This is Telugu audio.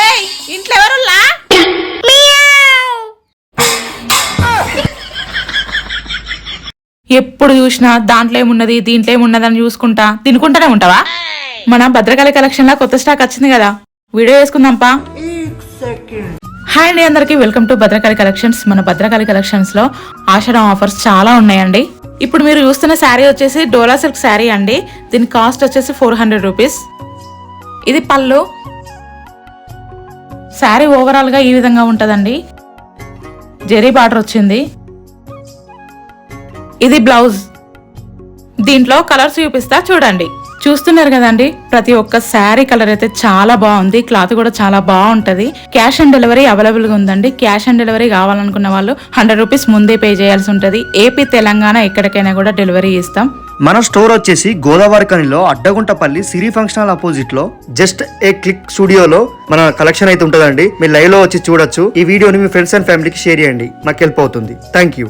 ఏయ్ ఇంట్లో ఎవరుల్లా? ఎప్పుడు చూసినా దాంట్లో ఏమున్నది దీంట్లో ఏమున్నది అని చూసుకుంటా తినుకుంటానే ఉంటావా? మన భద్రకాళి కలెక్షన్ లా కొత్త స్టాక్ వచ్చింది కదా, వీడియో వేసుకుందాంపా. హాయ్ అండి అందరికి, వెల్కమ్ టు భద్రకాళి కలెక్షన్స్. మన భద్రకాళి కలెక్షన్స్ లో ఆషాఢం ఆఫర్స్ చాలా ఉన్నాయండి. ఇప్పుడు మీరు చూస్తున్న శారీ వచ్చేసి డోలా సిల్క్ శారీ అండి. దీని కాస్ట్ వచ్చేసి 400 రూపీస్. ఇది పళ్ళు. శారీ ఓవరాల్ గా ఈ విధంగా ఉంటదండి. జెరీ బార్డర్ వచ్చింది. ఇది బ్లౌజ్. దీంట్లో కలర్స్ చూపిస్తా చూడండి. చూస్తున్నారు కదండి, ప్రతి ఒక్క శారీ కలర్ అయితే చాలా బాగుంది. క్లాత్ కూడా చాలా బాగుంటది. క్యాష్ ఆన్ డెలివరీ అవైలబుల్ గా ఉందండి. క్యాష్ ఆన్ డెలివరీ కావాలనుకున్న వాళ్ళు 100 రూపీస్ ముందే పే చేయాల్సి ఉంటది. ఏపీ తెలంగాణ ఎక్కడికైనా కూడా డెలివరీ ఇస్తాం. మన స్టోర్ వచ్చేసి గోదావరి కనిలో అడ్డగుంటపల్లి సిరి ఫంక్షన్ అపోజిట్ లో జస్ట్ ఏ క్లిక్ స్టూడియోలో మన కలెక్షన్ అయితే ఉంటుందండి. మీరు లైవ్ లో వచ్చి చూడొచ్చు. ఈ వీడియోని మీ ఫ్రెండ్స్ అండ్ ఫ్యామిలీకి షేర్ చేయండి, మాకు హెల్ప్ అవుతుంది. Thank you.